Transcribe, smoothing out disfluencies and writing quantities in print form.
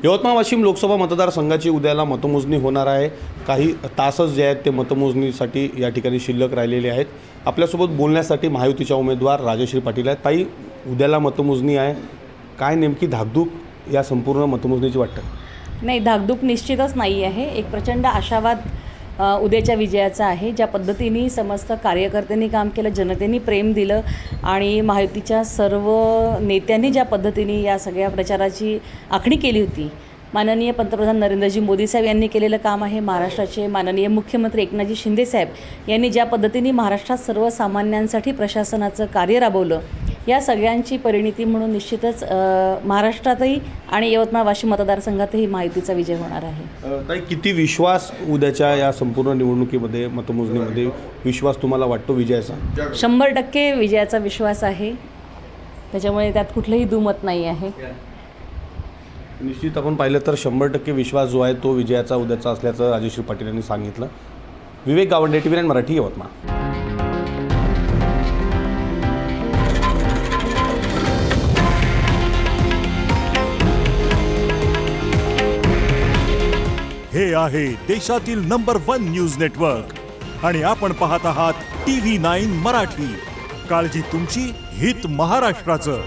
यवतमाळ वाशिम लोकसभा मतदारसंघाची उद्याला मतमोजणी होणार आहे। काही तासच जे आहेत ते मतमोजणीसाठी या ठिकाणी शिल्लक राहिलेले आहेत। आपल्यासोबत बोलण्यासाठी महायुतीच्या उमेदवार राजश्री पाटील आहेत। ताई, उद्याला मतमोजणी आहे, काय नेमकी धाकधूक या संपूर्ण मतमोजणीची वाटते? नाही, धाकधूक निश्चितच नाही आहे। एक प्रचंड आशावाद उद्याच्या विजयाचा आहे। ज्या पद्धतीने समस्त कार्यकर्त्यांनी काम केलं, जनतेने प्रेम दिलं आणि महायुतीच्या सर्व नेत्यांनी ज्या पद्धतीने या सगळ्या प्रचाराची आखणी केली होती, माननीय पंतप्रधान नरेंद्रजी मोदी साहेब यांनी केलेलं काम आहे। महाराष्ट्राचे माननीय मुख्यमंत्री एकनाथजी शिंदे साहेब यांनी ज्या पद्धतीने महाराष्ट्रात सर्वसामान्यांसाठी प्रशासनाचं कार्य राबवलं, या सगळ्यांची परिणिती म्हणून निश्चितच महाराष्ट्रातही आणि यवतमाळ वाशिम मतदारसंघातही महायुतीचा विजय होणार आहे। ताई, किती विश्वास उद्याच्या या संपूर्ण निवडणुकीमध्ये मतमोजणीमध्ये विश्वास तुम्हाला वाटतो विजयाचा? 100% विजयाचा विश्वास आहे, त्याच्यामुळे त्यात कुठलंही दुमत नाही आहे। निश्चित आपण पाहिलं तर 100% विश्वास जो आहे तो विजयाचा उद्याचा असल्याचं राजश्री पाटील यांनी सांगितलं। विवेक गावंडे, TV9 मराठी, यवतमाळ। हे आहे देशातील नंबर 1 न्यूज नेटवर्क आणि आपण पाहत आहात TV9 मराठी। काळजी तुमची, हित महाराष्ट्राचं।